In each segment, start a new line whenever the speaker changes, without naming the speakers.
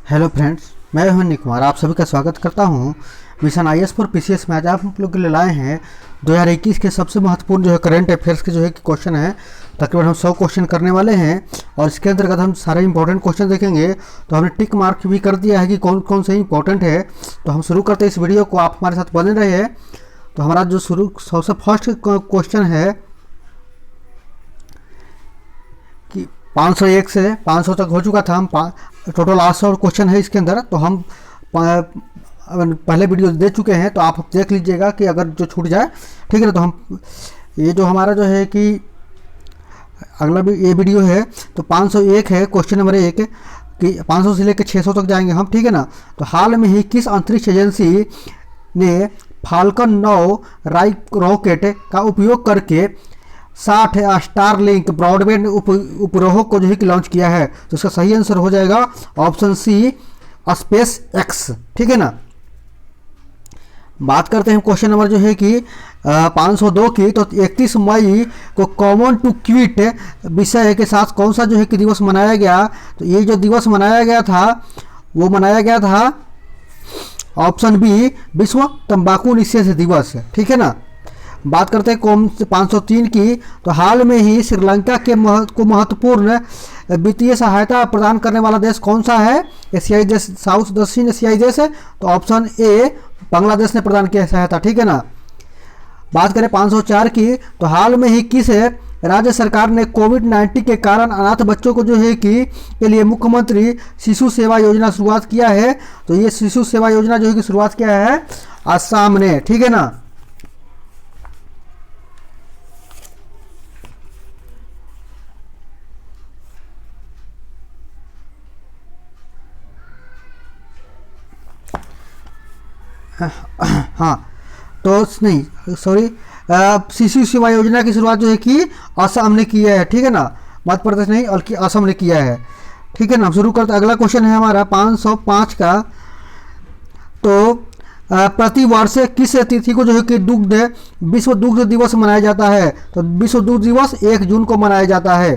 Hello friends, मैं हूं निक कुमार। आप सभी का स्वागत करता हूं मिशन आईएएस फॉर पीसीएस में। आज आप लोग के लिए लाए हैं 2021 के सबसे महत्वपूर्ण जो है करंट अफेयर्स के जो है कि क्वेश्चन है। तकरीबन हम 100 क्वेश्चन करने वाले हैं और इसके अंतर्गत हम सारे इंपॉर्टेंट क्वेश्चन देखेंगे। तो हमने टिक मार्क भी कर दिया है कि कौन कौन से इंपॉर्टेंट है। तो हम शुरू करते हैं इस वीडियो को, आप हमारे साथ बने रहे। तो हमारा जो सबसे फर्स्ट क्वेश्चन है कि 501 से 500 तक हो चुका था। हम टोटल 800 क्वेश्चन है इसके अंदर। तो हम पहले वीडियो दे चुके हैं, तो आप देख लीजिएगा कि अगर जो छूट जाए, ठीक है ना। तो हम ये जो हमारा जो है कि अगला भी ये वीडियो है, तो 501 है क्वेश्चन नंबर 1 कि 500 से लेकर 600 तक जाएंगे हम, ठीक है ना। तो हाल में ही किस अंतरिक्ष एजेंसी ने फाल्कन 9 रॉकेट का उपयोग करके 60 स्टारलिंक ब्रॉडबैंड उपग्रहों को जो है कि लॉन्च किया है? तो इसका सही आंसर हो जाएगा ऑप्शन सी, स्पेस एक्स, ठीक है ना। बात करते हैं क्वेश्चन नंबर जो है कि 502 की। तो 31 मई को कॉमन टू क्विट विषय के साथ कौन सा जो है कि दिवस मनाया गया? तो ये जो दिवस मनाया गया था वो मनाया गया था ऑप्शन बी, विश्व तंबाकू निषेध दिवस, ठीक है ना। बात करते हैं 503 की। तो हाल में ही श्रीलंका के को महत्वपूर्ण वित्तीय सहायता प्रदान करने वाला देश कौन सा है? एशियाई देश, साउथ दक्षिण एशियाई देश है। तो ऑप्शन ए, बांग्लादेश ने प्रदान किया सहायता, ठीक है ना। बात करें 504 की। तो हाल में ही किस राज्य सरकार ने कोविड-19 के कारण अनाथ बच्चों को जो है कि के लिए मुख्यमंत्री शिशु सेवा योजना शुरुआत किया है? तो ये शिशु सेवा योजना जो है कि शुरुआत किया है असम ने, ठीक है ना। हाँ, तो नहीं, सॉरी, शिशु सेवा योजना की शुरुआत जो है कि असम ने किया है, ठीक है ना। मध्य प्रदेश नहीं बल्कि असम ने किया है, ठीक है ना। शुरू करते, अगला क्वेश्चन है हमारा 505 का। तो प्रति वर्ष किस तिथि को जो है कि विश्व दुग्ध दिवस मनाया जाता है? तो विश्व दुग्ध दिवस 1 जून को मनाया जाता है।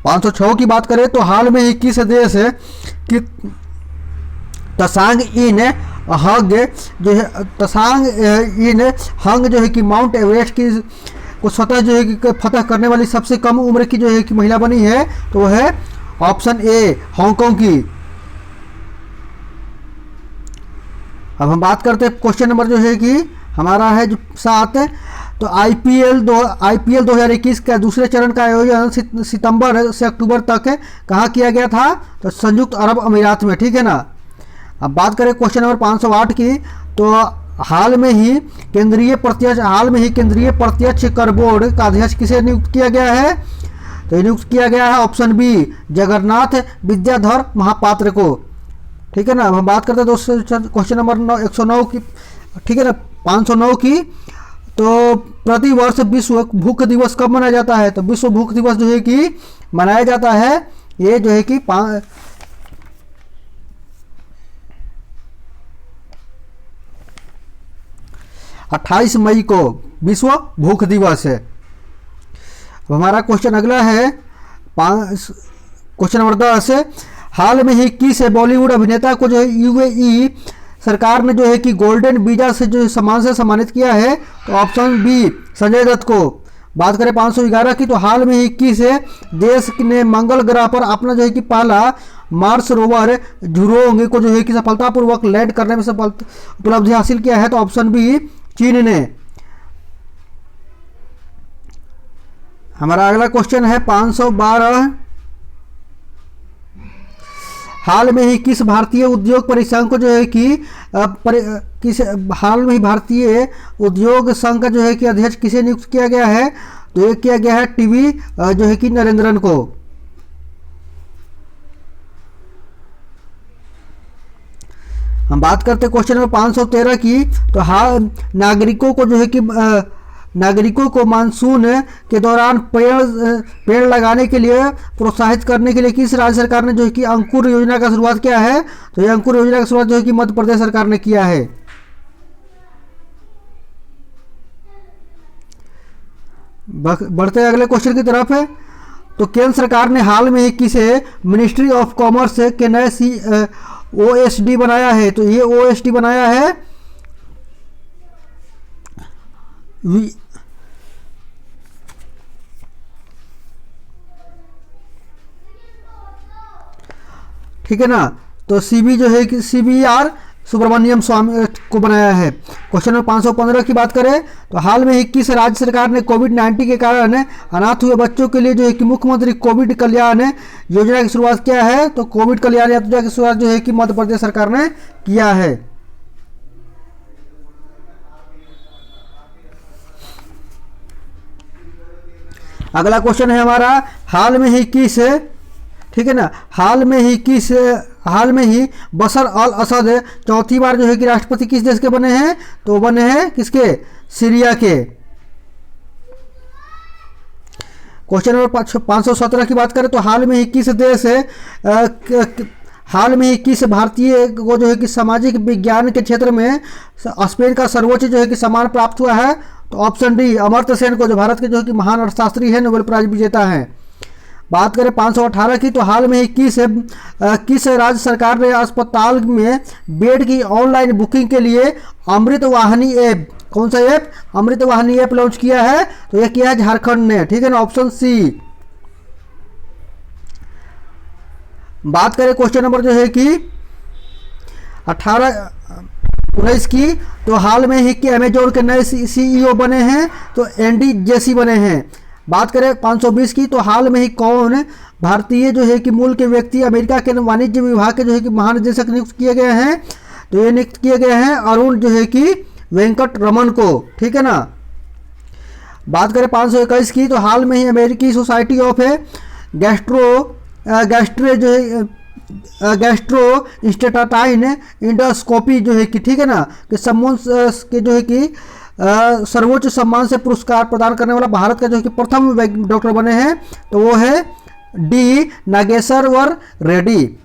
506 की बात करें तो हाल में ही किस देश है कि तसांग इन हंग जो है हंग जो है कि माउंट एवरेस्ट की को स्वतः जो है कि फतह करने वाली सबसे कम उम्र की जो है कि महिला बनी है? तो वो है ऑप्शन ए, हांगकांग की। अब हम बात करते हैं क्वेश्चन नंबर जो है कि हमारा है जो 7। तो आईपीएल 2021 का दूसरे चरण का आयोजन सितंबर से अक्टूबर तक कहाँ किया गया था? तो संयुक्त अरब अमीरात में, ठीक है ना। अब बात करें क्वेश्चन नंबर 508 की। तो हाल में ही केंद्रीय प्रत्यक्ष कर बोर्ड का अध्यक्ष किसे नियुक्त किया गया है? तो नियुक्त किया गया है ऑप्शन बी, जगन्नाथ विद्याधर महापात्र को, ठीक है ना। अब हम बात करते हैं क्वेश्चन नंबर 109 की, ठीक है ना, 509 की। तो प्रति वर्ष विश्व भूख दिवस कब मनाया जाता है? तो विश्व भूख दिवस जो है कि मनाया जाता है ये जो है कि 28 मई को विश्व भूख दिवस है। अब हमारा क्वेश्चन अगला है क्वेश्चन नंबर 10। हाल में ही किस बॉलीवुड अभिनेता को जो है यूएई सरकार ने जो है कि गोल्डन वीजा से जो सम्मान से सम्मानित किया है? तो ऑप्शन बी, संजय दत्त को। बात करें 511 की। तो हाल में ही किस देश ने मंगल ग्रह पर अपना जो है कि पहला मार्स रोवर झुरोंग को जो है कि सफलतापूर्वक लैंड करने में उपलब्धि हासिल किया है? तो ऑप्शन बी, चीन ने। हमारा अगला क्वेश्चन है 512। हाल में ही किस भारतीय उद्योग परिसंघ को जो है कि हाल में ही भारतीय उद्योग संघ का जो है कि अध्यक्ष किसे नियुक्त किया गया है? तो ये किया गया है टीवी जो है कि नरेंद्रन को। हम बात करते हैं क्वेश्चन नंबर 513 की। तो नागरिकों को मानसून के दौरान पेड़ लगाने के लिए प्रोत्साहित करने के लिए किस राज्य सरकार ने जो है कि अंकुर योजना का शुरुआत किया है? तो ये अंकुर योजना की शुरुआत जो है कि मध्य प्रदेश सरकार ने किया है। बढ़ते हैं अगले क्वेश्चन की तरफ है। तो केंद्र सरकार ने हाल में ही किसे मिनिस्ट्री ऑफ कॉमर्स के नए OSD बनाया है? तो ये OSD बनाया है ठीक है ना। तो CB जो है कि CBR सुब्रमण्यम स्वामी को बनाया है। क्वेश्चन नंबर 515 की बात करें तो हाल में ही किस राज्य सरकार ने कोविड-19 के कारण अनाथ हुए बच्चों के लिए जो है कि मुख्यमंत्री कोविड कल्याण योजना की शुरुआत किया है? तो कोविड कल्याण योजना की शुरुआत जो है कि मध्य प्रदेश सरकार ने किया है। अगला क्वेश्चन है हमारा, हाल में ही किस, ठीक है ना, हाल में ही बशर अल असद चौथी बार जो है कि राष्ट्रपति किस देश के बने हैं? तो बने हैं किसके? सीरिया के। क्वेश्चन नंबर 517 की बात करें तो हाल में ही किस देश हाल में ही किस भारतीय को जो है कि सामाजिक विज्ञान के क्षेत्र में स्पेन का सर्वोच्च जो है कि सम्मान प्राप्त हुआ है? तो ऑप्शन डी अमर्त्य सेन को, जो भारत के जो है कि महान अर्थशास्त्री है, नोबेल प्राइज विजेता हैं। बात करें 518 की तो हाल में ही किस राज्य सरकार ने अस्पताल में बेड की ऑनलाइन बुकिंग के लिए अमृत वाहिनी ऐप, कौन सा app? Amrit Vahini app launch किया है? तो यह किया है झारखंड ने, ठीक है ना, ऑप्शन सी। बात करें क्वेश्चन नंबर जो है कि 19 की तो हाल में ही कि अमेजोन के नए CEO बने हैं? तो एंडी जेसी बने हैं। बात करें 520 की तो हाल में ही कौन भारतीय जो है कि मूल के व्यक्ति अमेरिका के वाणिज्य विभाग के जो है कि महानिदेशक नियुक्त किए गए हैं? तो ये नियुक्त किए गए हैं अरुण जो है कि वेंकट रमन को, ठीक है ना। बात करें 521 की तो हाल में ही अमेरिकी सोसाइटी ऑफ गैस्ट्रो इंस्टेटाटाइन इंडोस्कोपी जो है कि, ठीक है ना, कि सम्मान के जो है कि सर्वोच्च सम्मान से पुरस्कार प्रदान करने वाला भारत का जो है कि प्रथम डॉक्टर बने हैं? तो वो है डी नागेश्वर रेड्डी।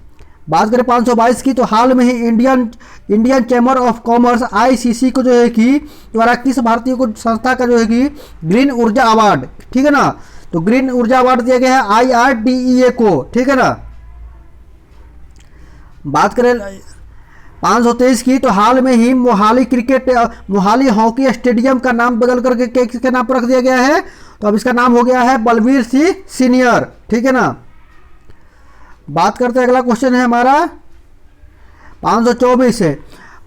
बात करें 522 की तो हाल में ही Indian Chamber of Commerce ICC को जो है कि द्वारा किस भारतीय को संस्था का जो है कि ग्रीन ऊर्जा अवार्ड, ठीक है ना, तो ग्रीन ऊर्जा अवार्ड दिया गया है IRDEA को, ठीक है ना। बात करें 523 की तो हाल में ही मोहाली हॉकी स्टेडियम का नाम बदल करके किसके नाम पर रख दिया गया है? तो अब इसका नाम हो गया है बलवीर सिंह सीनियर, ठीक है ना। बात करते हैं, अगला क्वेश्चन है हमारा 524 है,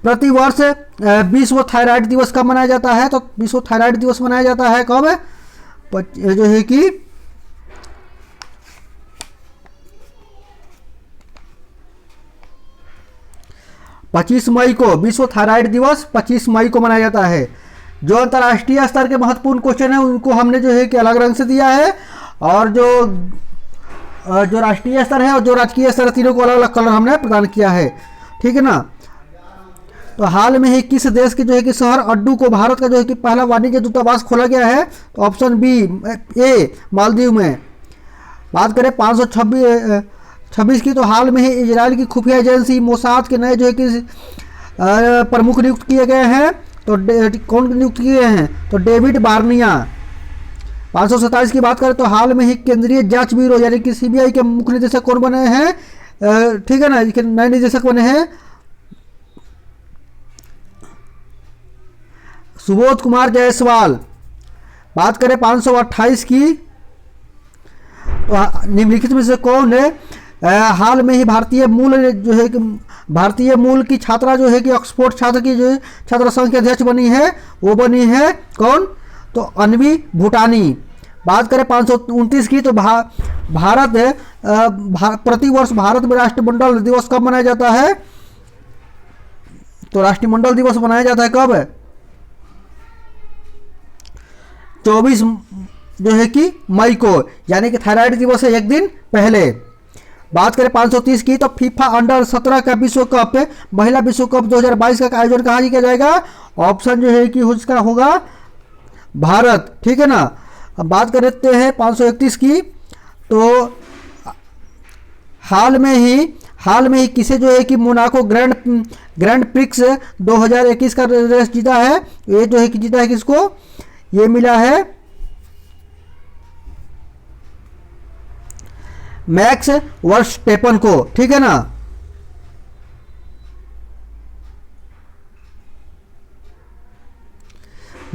प्रतिवर्ष विश्व थायराइड दिवस कब मनाया जाता है? तो विश्व थायराइड दिवस मनाया जाता है कब? जो है कि 25 मई को, विश्व थायराइड दिवस 25 मई को मनाया जाता है। जो अंतर्राष्ट्रीय स्तर के महत्वपूर्ण क्वेश्चन है उनको हमने जो है कि अलग रंग से दिया है, और जो राष्ट्रीय स्तर है और जो राजकीय स्तर है तीनों को अलग अलग कलर हमने प्रदान किया है, ठीक है ना। तो हाल में ही किस देश के जो है कि शहर अड्डू को भारत का जो है कि पहला वाणिज्य दूतावास खोला गया है? तो ऑप्शन बी ए मालदीव में। बात करें 526 की तो हाल में ही इजराइल की खुफिया एजेंसी मोसाद के नए जो है कि प्रमुख नियुक्त किए गए हैं? तो कौन नियुक्त किए हैं? तो डेविड बार्निया। 527 की बात करें तो हाल में ही केंद्रीय जांच ब्यूरो यानी कि CBI के मुख्य निदेशक कौन बने हैं? ठीक है ना, नए निदेशक बने हैं सुबोध कुमार जायसवाल। बात करें 528 की तो निम्नलिखित में से कौन है हाल में ही भारतीय मूल की छात्रा जो है कि ऑक्सफोर्ड छात्र की जो छात्र संघ की अध्यक्ष बनी है? वो बनी है कौन? तो अन्वी भूटानी। बात करें 529 की तो प्रतिवर्ष भारत में राष्ट्रमंडल दिवस कब मनाया जाता है? तो राष्ट्रमंडल दिवस मनाया जाता है कब? 24 जो है कि मई को, यानी कि थायराइड दिवस से एक दिन पहले। बात करें 530 की तो फीफा अंडर 17 का विश्व कप, महिला विश्व कप 2022 का आयोजन कहाँ किया जाएगा? ऑप्शन जो है कि उसका होगा भारत, ठीक है ना। अब बात करते हैं 531 की तो हाल में ही किसे जो है कि मोनाको ग्रैंड प्रिक्स 2021 का रेस जीता है? ये जो है कि जीता है किसको? ये मिला है मैक्स वर्स्टेपन को, ठीक है ना।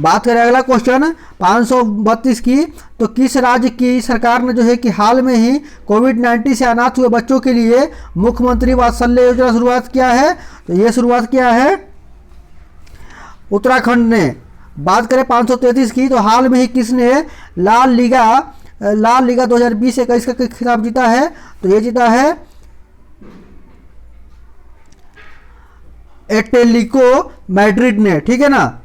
बात करें अगला क्वेश्चन 532 की, तो किस राज्य की सरकार ने जो है कि हाल में ही कोविड-19 से अनाथ हुए बच्चों के लिए मुख्यमंत्री वात्सल्य योजना शुरुआत किया है? तो ये शुरुआत किया है उत्तराखंड ने। बात करें 533 की, तो हाल में ही किसने लाल लीगा 2020-21 का खिताब जीता है? तो ये जीता है एटलेटिको मैड्रिड ने, ठीक है ना।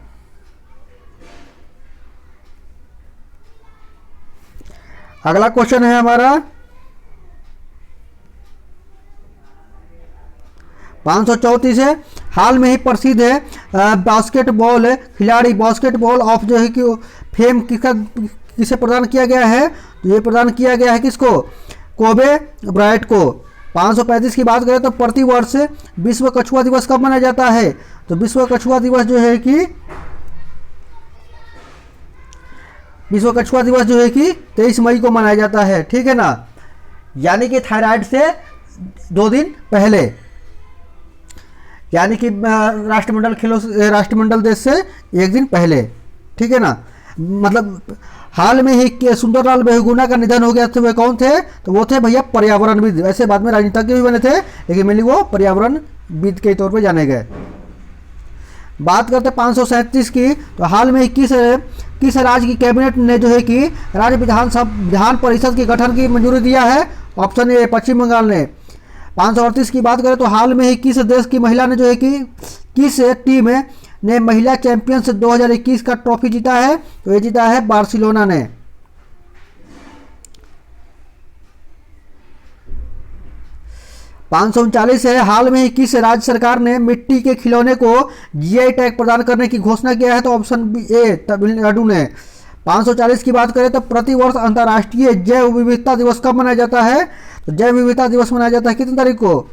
अगला क्वेश्चन है हमारा 534 है। हाल में ही प्रसिद्ध है बास्केटबॉल खिलाड़ी बास्केटबॉल ऑफ जो है कि फेम किसे प्रदान किया गया है? तो ये प्रदान किया गया है किसको? कोबे ब्रायट को। 535 की बात करें तो प्रतिवर्ष विश्व कछुआ दिवस कब मनाया जाता है? तो विश्व कछुआ दिवस जो है कि 23 मई को मनाया जाता है, ठीक है ना। यानी कि थायराइड से 2 दिन पहले, यानी कि राष्ट्रमंडल देश से 1 दिन पहले, ठीक है ना। मतलब हाल में ही सुंदरलाल बहुगुणा का निधन हो गया, तो वे कौन थे? तो वो थे भैया पर्यावरणविद। वैसे बाद में राजनीतिज्ञ भी बने थे, लेकिन मेनली वो पर्यावरणविद के तौर पे जाने गए। बात करते 537 की, तो हाल में किस राज्य की कैबिनेट ने जो है कि राज्य विधान परिषद के गठन की मंजूरी दिया है? ऑप्शन ए पश्चिम बंगाल ने। 538 की बात करें तो हाल में ही किस देश की महिला ने जो है कि किस टीम ने महिला चैंपियंस 2021 का ट्रॉफी जीता है? तो ये जीता है बार्सिलोना ने। 539 है। हाल में ही किस राज्य सरकार ने मिट्टी के खिलौने को जीआई टैग प्रदान करने की घोषणा किया है? तो ऑप्शन बी ए तमिलनाडु ने। 540 की बात करें तो प्रतिवर्ष अंतर्राष्ट्रीय जैव विविधता दिवस कब मनाया जाता है? तो जैव विविधता दिवस मनाया जाता है कितनी तारीख को?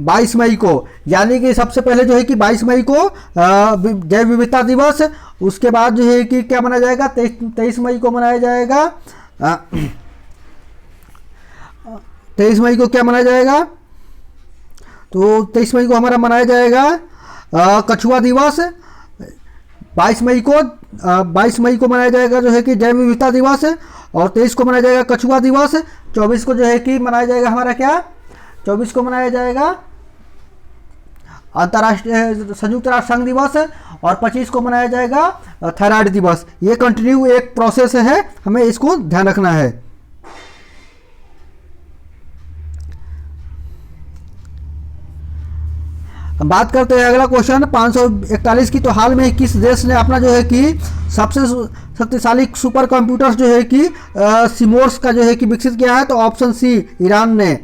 22 मई को। यानी कि सबसे पहले जो है कि 22 मई को जैव विविधता दिवस, उसके बाद जो है कि क्या मनाया जाएगा? 23 मई को मनाया जाएगा 23 मई को क्या मनाया जाएगा? तो 23 मई को हमारा मनाया जाएगा कछुआ दिवस। 22 मई को मनाया जाएगा जो है कि जैव विविधता दिवस, और 23 को मनाया जाएगा कछुआ दिवस। 24 को जो है कि मनाया जाएगा हमारा क्या? 24 को मनाया जाएगा अंतर्राष्ट्रीय संयुक्त राष्ट्र संघ दिवस, और 25 को मनाया जाएगा थायराइड दिवस। ये कंटिन्यू एक प्रोसेस है, हमें इसको ध्यान रखना है। बात करते हैं अगला क्वेश्चन 541 की, तो हाल में किस देश ने अपना जो है कि सबसे शक्तिशाली सुपर कंप्यूटर्स जो है कि सिमोर्स का जो है कि विकसित किया है? तो ऑप्शन सी ईरान ने।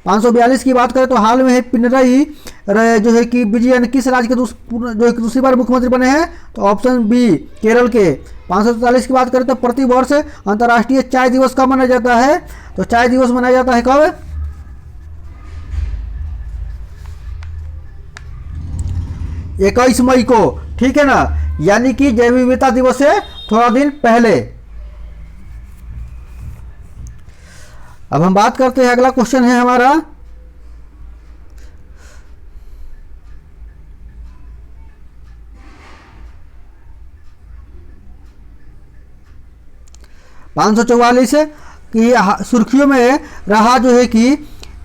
542 की बात करें तो हाल में पिनरई जो है कि विजयन किस राज्य के जो दूसरी बार मुख्यमंत्री बने हैं? तो ऑप्शन बी केरल के। 544 की बात करें तो प्रतिवर्ष अंतर्राष्ट्रीय चाय दिवस कब मनाया जाता है? तो चाय दिवस मनाया जाता है कब? 21 मई को, ठीक है ना। यानी कि जैव विविधता दिवस से थोड़ा दिन पहले। अब हम बात करते हैं, अगला क्वेश्चन है हमारा 544 की सुर्खियों में रहा जो है कि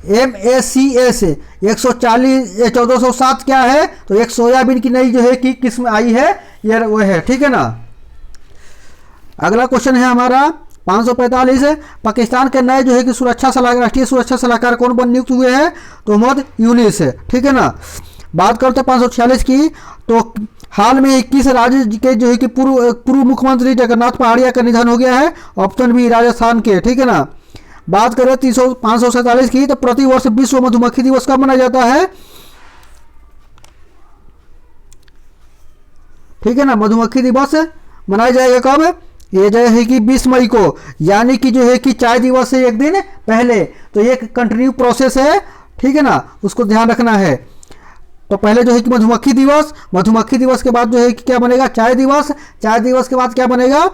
MACS 1407 क्या है? तो एक सोयाबीन की नई जो है कि किस्म आई है, ये वो है, ठीक है ना। अगला क्वेश्चन है हमारा 545 पाकिस्तान के नए जो है कि राष्ट्रीय सुरक्षा सलाहकार कौन बन नियुक्त हुए हैं? तो मोहम्मद यूनिस, ठीक है ना। बात करते हैं 546 की, तो हाल में 21 राज्य के जो है कि पूर्व मुख्यमंत्री जगन्नाथ पहाड़िया का निधन हो गया है। ऑप्शन बी राजस्थान के, ठीक है ना। बात करें 547 की, तो प्रतिवर्ष विश्व मधुमक्खी दिवस कब मनाया जाता है? ठीक है ना, मधुमक्खी दिवस मनाया जाएगा कब? ये जो है कि 20 मई को, यानी कि जो है कि चाय दिवस से 1 दिन पहले। तो ये कंटिन्यू प्रोसेस है, ठीक है ना, उसको ध्यान रखना है। तो पहले जो है कि मधुमक्खी दिवस, मधुमक्खी दिवस के बाद जो है कि क्या बनेगा, चाय दिवस, चाय दिवस के बाद क्या बनेगा,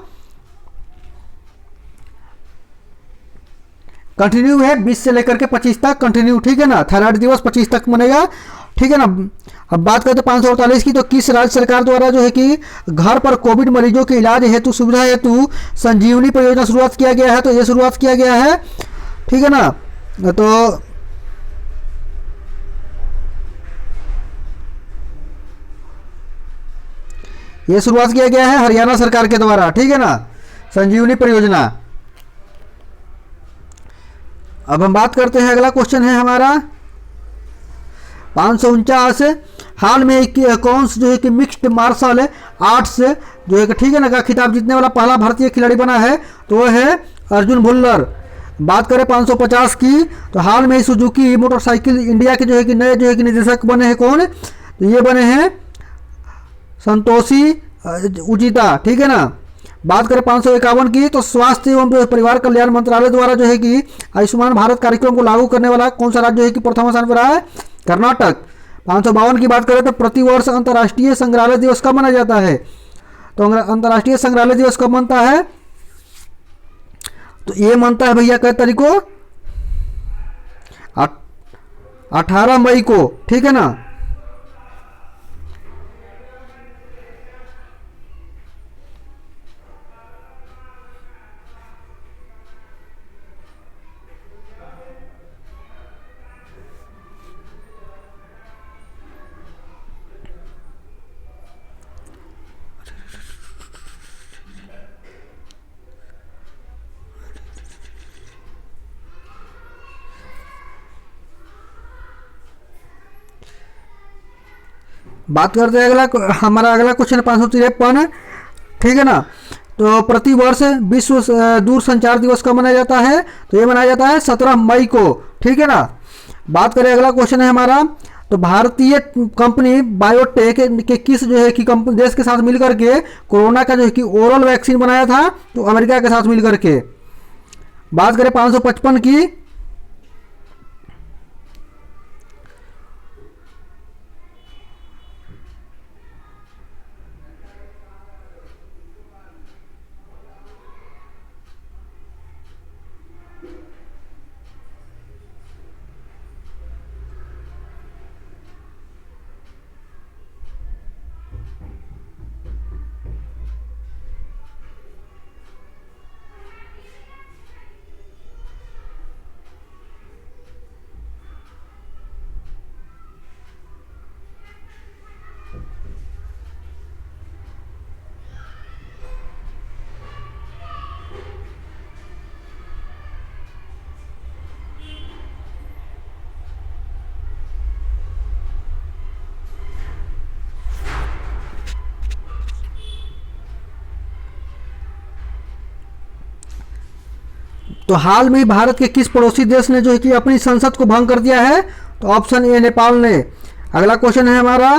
कंटिन्यू है 20 से लेकर के 25 तक कंटिन्यू, ठीक है ना। थायराइड दिवस 25 तक बनेगा, ठीक है ना। अब बात करते हैं 548 की, तो किस राज्य सरकार द्वारा जो है कि घर पर कोविड मरीजों के इलाज हेतु सुविधा हेतु संजीवनी परियोजना शुरुआत किया गया है, तो ये शुरुआत किया गया है, ठीक है ना। तो ये शुरुआत किया गया है हरियाणा सरकार के द्वारा, ठीक है ना, संजीवनी परियोजना। अब हम बात करते हैं, अगला क्वेश्चन है हमारा 549, हाल में कौन जो है कि मिक्स्ड मार्शल आर्ट्स जो है कि, ठीक है ना, का खिताब जीतने वाला पहला भारतीय खिलाड़ी बना है, तो वह है अर्जुन भुल्लर। बात करें 550 की, तो हाल में सुजुकी मोटरसाइकिल इंडिया के जो है कि नए जो है कि निदेशक बने हैं कौन, तो ये बने हैं संतोषी उचिता, ठीक है ना। बात करें 551 की, तो स्वास्थ्य एवं परिवार कल्याण मंत्रालय द्वारा जो है कि आयुष्मान भारत कार्यक्रम को लागू करने वाला कौन सा राज्य है कि प्रथम स्थान पर रहा है, कर्नाटक। 552 की बात करें तो प्रतिवर्ष अंतर्राष्ट्रीय संग्रहालय दिवस कब मनाया जाता है, तो अंतर्राष्ट्रीय संग्रहालय दिवस कब मनता है, तो ये मनता है भैया कई तारीख को, 18 मई को, ठीक है ना। बात करते हैं अगला, हमारा अगला क्वेश्चन 553, ठीक है ना। तो प्रतिवर्ष विश्व दूर संचार दिवस कब मनाया जाता है, तो ये मनाया जाता है 17 मई को, ठीक है ना। बात करें अगला क्वेश्चन है हमारा, तो भारतीय कंपनी बायोटेक के किस जो है कि देश के साथ मिलकर के कोरोना का जो है कि ओरल वैक्सीन बनाया था, तो अमेरिका के साथ मिलकर के। बात करें 555 की, तो हाल में भारत के किस पड़ोसी देश ने जो है कि अपनी संसद को भंग कर दिया है, तो ऑप्शन ए नेपाल ने। अगला क्वेश्चन है हमारा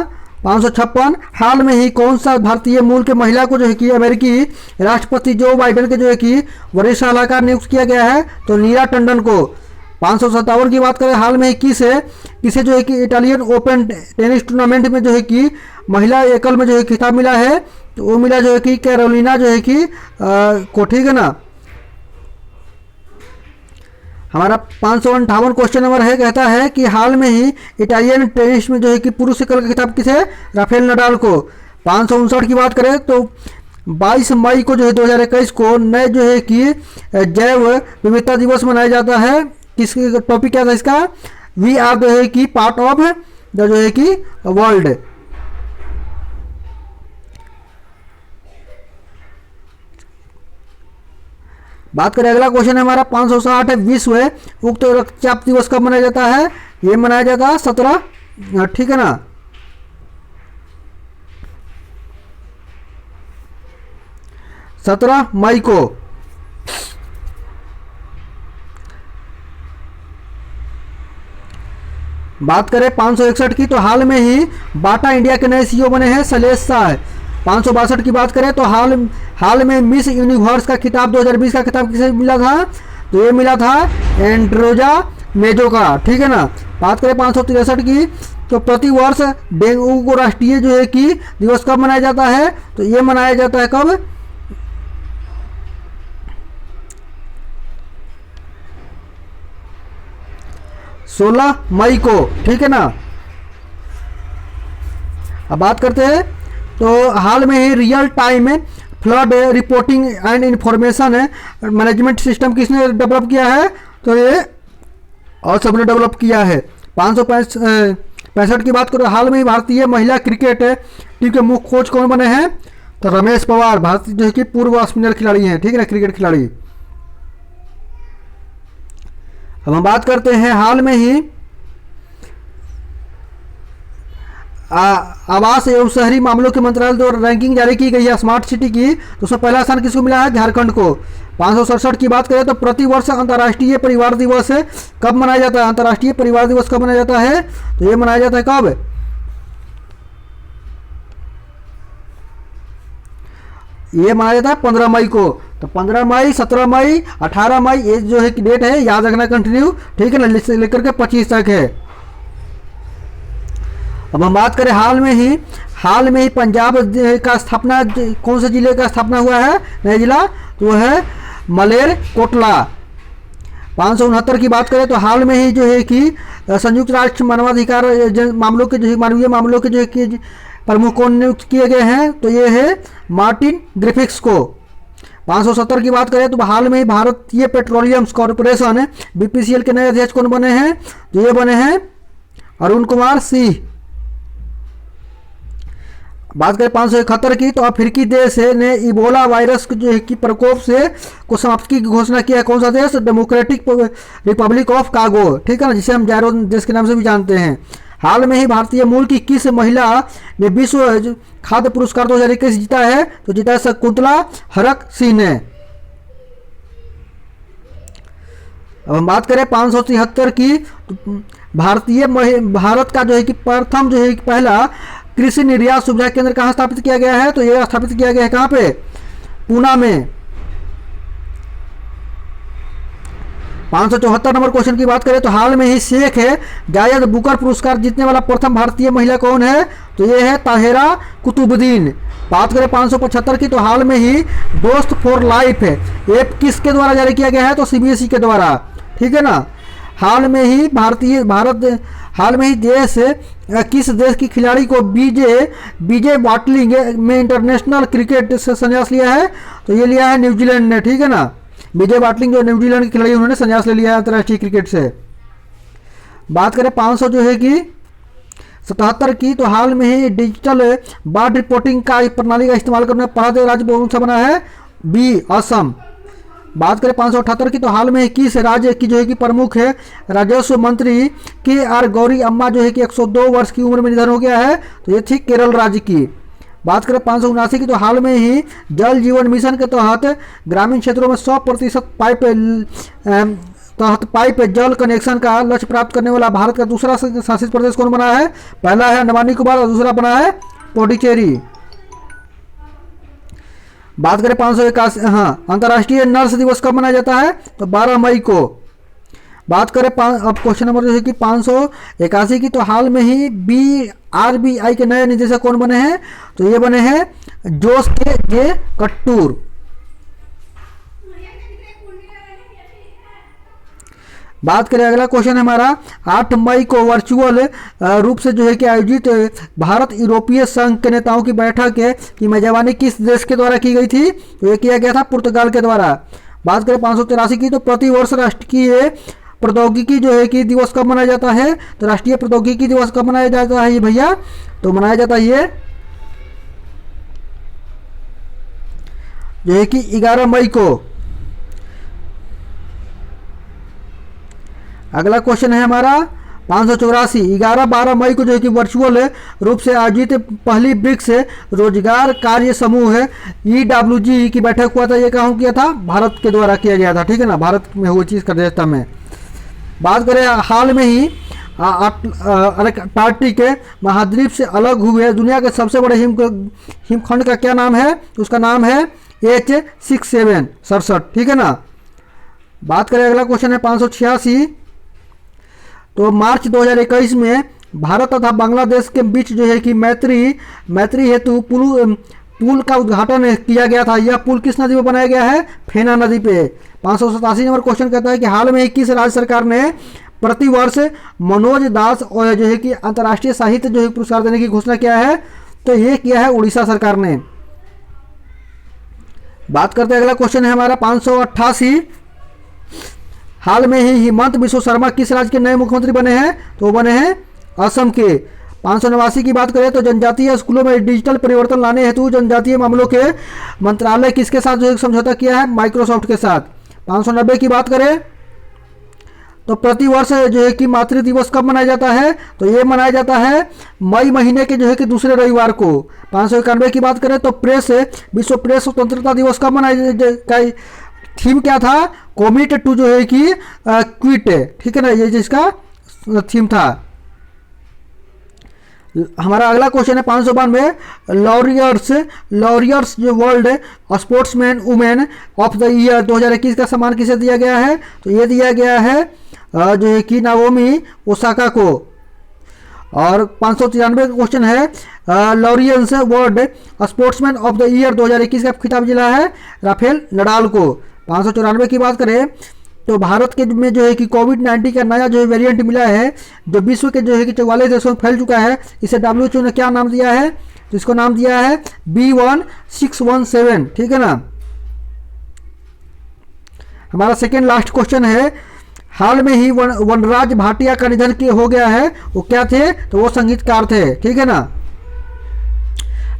556, हाल में ही कौन सा भारतीय मूल के महिला को जो है कि अमेरिकी राष्ट्रपति जो बाइडेन के जो है कि वरिष्ठ सलाहकार नियुक्त किया गया है, तो नीरा टंडन को। 557 की बात करें, हाल में ही किसे जो है कि इटालियन ओपन टेनिस टूर्नामेंट में जो है कि महिला एकल में जो है खिताब मिला है, तो वो मिला जो है कि कैरोलिना जो है कि को, ठीक है ना। हमारा 558 क्वेश्चन नंबर है, कहता है कि हाल में ही इटालियन टेनिस में जो है कि पुरुष एकल का खिताब किसे, राफेल नडाल को। 559 की बात करें तो 22 मई को जो है 2021 को नए जो है कि जैव विविधता दिवस मनाया जाता है। किस टॉपिक क्या था इसका, वी आर जो है कि पार्ट ऑफ द जो है कि वर्ल्ड। बात करें अगला क्वेश्चन है हमारा 560 है, विश्व उक्त रक्तचाप दिवस कब मनाया जाता है, ये मनाया जाता है 17, ठीक है ना। सत्रह मई को। बात करें 561 की, तो हाल में ही बाटा इंडिया के नए सीईओ बने हैं शैलेश शाह। 562 की बात करें तो हाल में मिस यूनिवर्स का खिताब 2020 का खिताब किसे मिला था, तो ये मिला था एंड्रोजा मेजो का, ठीक है ना। बात करें 563 की, तो प्रतिवर्ष डेंगू को राष्ट्रीय जो है कि दिवस कब मनाया जाता है, तो ये मनाया जाता है कब, 16 मई को, ठीक है ना। अब बात करते हैं तो हाल में ही real time flood reporting and information management system किसने डेवलप किया है, तो ये और सबने डेवलप किया है। 565 की बात करो, हाल में ही भारतीय महिला क्रिकेट टीम के मुख्य कोच कौन बने हैं, तो रमेश पवार, भारतीय जो है कि पूर्व स्पिनर खिलाड़ी हैं, ठीक है ना, क्रिकेट खिलाड़ी। अब हम बात करते हैं हाल में ही आवास एवं शहरी मामलों के मंत्रालय द्वारा रैंकिंग जारी की गई है स्मार्ट सिटी की, तो उसमें पहला स्थान किसको मिला है, झारखंड को। 567 की बात करें तो प्रतिवर्ष अंतर्राष्ट्रीय परिवार दिवस कब मनाया जाता है, अंतर्राष्ट्रीय परिवार दिवस कब मनाया जाता है, तो ये मनाया जाता है कब, ये मनाया जाता है 15 मई को। तो 15 मई, 17 मई, 18 मई, ये जो है कि डेट है याद रखना कंटिन्यू, ठीक है ना, लेकर के 25 तक है। अब हम बात करें हाल में ही पंजाब का स्थापना कौन से जिले का स्थापना हुआ है, नया जिला, तो वह है मलेर कोटला। 569 की बात करें तो हाल में ही जो है कि संयुक्त राष्ट्र मानवाधिकार मामलों के जो मानवीय मामलों के जो है कि प्रमुख कौन नियुक्त किए गए हैं, तो ये है मार्टिन ग्रिफिथ्स को। 570 की बात करें तो हाल में ही भारतीय पेट्रोलियम कॉरपोरेशन बीपीसीएल के नए अध्यक्ष कौन बने हैं, तो ये बने हैं अरुण कुमार सिंह। बात करें 571 की तो अफ्रीकी देश ने इबोला वायरस जो है कि प्रकोप से को समाप्त की घोषणा किया है, कौन सा देश, डेमोक्रेटिक रिपब्लिक ऑफ कांगो, ठीक है ना, जिसे हम जायरो देश के नाम से भी जानते हैं। हाल में ही भारतीय मूल की किस महिला ने विश्व खाद्य पुरस्कार 2021 जीता है, तो जीता है शकुंतला हरक सिंह ने। अब हम बात करें 573 की तो भारत का जो है कि प्रथम जो है कि पहला कृषि निर्यात सुविधा केंद्र कहाँ स्थापित किया गया है, तो यह स्थापित किया गया है कहाँ पे, पूना में। 574 नंबर क्वेश्चन की बात करें तो हाल में ही शेख जायद बुकर पुरस्कार जीतने वाला प्रथम भारतीय महिला कौन है, तो ये है ताहिरा कुतुबुद्दीन। बात करें 575 की तो हाल में ही दोस्त फॉर लाइफ ऐप किसके द्वारा जारी किया गया है, तो सीबीएसई के द्वारा, ठीक है ना। हाल में ही देश किस देश की खिलाड़ी को बीजे बाटलिंग में इंटरनेशनल क्रिकेट से संन्यास लिया है, तो ये लिया है न्यूजीलैंड ने, ठीक है ना। बीजे बाटलिंग जो न्यूजीलैंड के खिलाड़ी उन्होंने संन्यास ले लिया है अंतर्राष्ट्रीय क्रिकेट से। बात करें 500 जो है कि 77 की तो हाल में ही डिजिटल बाढ़ रिपोर्टिंग का प्रणाली का इस्तेमाल करने भारत राज्य कौन सा बना है, बी असम। बात करें 578 की तो हाल में किस राज्य की जो है कि प्रमुख है राजस्व मंत्री के आर गौरी अम्मा जो है कि 102 वर्ष की उम्र में निधन हो गया है, तो ये थी केरल राज्य की। बात करें 579 की तो हाल में ही जल जीवन मिशन के तहत ग्रामीण क्षेत्रों में 100% पाइप जल कनेक्शन का लक्ष्य प्राप्त करने वाला भारत का दूसरा शासित प्रदेश कौन बना है, पहला है अंडमान निकोबार और दूसरा बना है पुडुचेरी। बात करें 581, हाँ, अंतर्राष्ट्रीय नर्स दिवस कब मनाया जाता है, तो 12 मई को। बात करें अब क्वेश्चन नंबर जो है कि 581 की तो हाल में ही आरबीआई के नए निदेशक कौन बने हैं, तो ये बने हैं जोस के जे कट्टूर। बात करें अगला क्वेश्चन हमारा 8 मई को वर्चुअल रूप से जो है कि आयोजित भारत यूरोपीय संघ के नेताओं की बैठक की मेजबानी किस देश के द्वारा की गई थी, तो ये किया गया था पुर्तगाल के द्वारा। बात करें 583 की तो प्रतिवर्ष राष्ट्रीय प्रौद्योगिकी जो है कि दिवस कब मनाया जाता है, तो राष्ट्रीय प्रौद्योगिकी दिवस कब मनाया जाता है ये भैया, तो मनाया जाता है ये जो है कि 11 मई को। अगला क्वेश्चन है हमारा 584, 11-12 मई को जो है कि वर्चुअल रूप से आयोजित पहली ब्रिक्स रोजगार कार्य समूह EWG की बैठक हुआ था, ये कहाँ किया था, भारत के द्वारा किया गया था, ठीक है ना, भारत में हुई चीज़ कार्यता में। बात करें हाल में ही अंटार्कटिक महाद्वीप से अलग हुए दुनिया के सबसे बड़े हिमखंड का क्या नाम है, उसका नाम है H67, ठीक है ना। बात करें अगला क्वेश्चन है 586, तो मार्च 2021 में भारत तथा बांग्लादेश के बीच जो है कि मैत्री हेतु पुल का उद्घाटन किया गया था। यह पुल किस नदी में बनाया गया है? फेना नदी पे। 587 नंबर क्वेश्चन कहता है कि हाल में ही किस राज्य सरकार ने प्रतिवर्ष मनोज दास और जो है कि अंतर्राष्ट्रीय साहित्य जो है पुरस्कार देने की घोषणा किया है? तो ये किया है उड़ीसा सरकार ने। बात करते हैं, अगला क्वेश्चन है हमारा 588। हाल में ही हिमंत बिश्व शर्मा किस राज्य के नए मुख्यमंत्री बने हैं? तो वो बने हैं असम के। 589 की बात करें तो जनजातीय स्कूलों में डिजिटल परिवर्तन लाने हेतु जनजातीय मामलों के मंत्रालय किसके साथ जो है समझौता किया है? माइक्रोसॉफ्ट के साथ। 590 की बात करें तो प्रतिवर्ष जो है कि मातृ दिवस कब मनाया जाता है? तो ये मनाया जाता है मई महीने के जो है कि दूसरे रविवार को। 591 की बात करें तो विश्व प्रेस स्वतंत्रता दिवस कब मनाया? थीम क्या था? कमिट टू जो है कि क्विट, ठीक है ना, ये जिसका थीम था। हमारा अगला क्वेश्चन है 592। लॉरियर्स जो world sportsman women of the year 2021 का सम्मान किसे दिया गया है? तो ये दिया गया है जो है कि नाओमी ओसाका को। और 593 का क्वेश्चन है Laureus world sportsman of the year 2021 का खिताब जिला है राफेल नडाल को। 594 की बात करें तो भारत के में जो है कि कोविड-19 का नया जो है वेरिएंट मिला है, जो विश्व के जो है कि 44 देशों में फैल चुका है। इसे WHO ने क्या नाम दिया है? तो इसको नाम दिया है B1617, ठीक है ना। हमारा सेकेंड लास्ट क्वेश्चन है, हाल में ही वनराज भाटिया का निधन हो गया है। वो क्या थे? तो वो संगीतकार थे, ठीक है ना।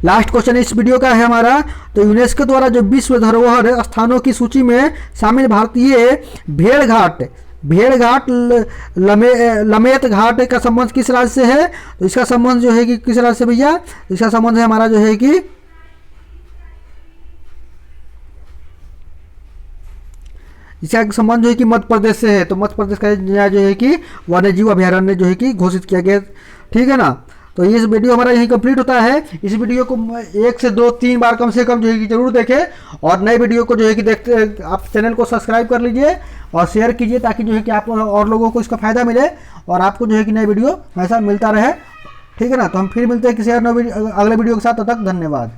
लास्ट क्वेश्चन इस वीडियो का है हमारा, तो यूनेस्को द्वारा जो विश्व धरोहर स्थानों की सूची में शामिल भारतीय भेड़घाट लमेत घाट का संबंध किस राज्य से है? तो इसका संबंध जो है कि किस राज्य से भैया? इसका संबंध है हमारा जो है कि इसका संबंध जो है कि मध्य प्रदेश से है। तो मध्य प्रदेश का जो है कि वन्य जीव अभयारण्य जो है कि घोषित किया गया, ठीक है ना। तो ये वीडियो हमारा यहीं कंप्लीट होता है। इस वीडियो को 1 से 2-3 बार कम से कम जो है कि जरूर देखें, और नए वीडियो को जो है कि देखते आप चैनल को सब्सक्राइब कर लीजिए और शेयर कीजिए, ताकि जो है कि आप और लोगों को इसका फ़ायदा मिले और आपको जो है कि नए वीडियो हमेशा मिलता रहे, ठीक है ना। तो हम फिर मिलते हैं किसी और अगले वीडियो के साथ। तब तक धन्यवाद।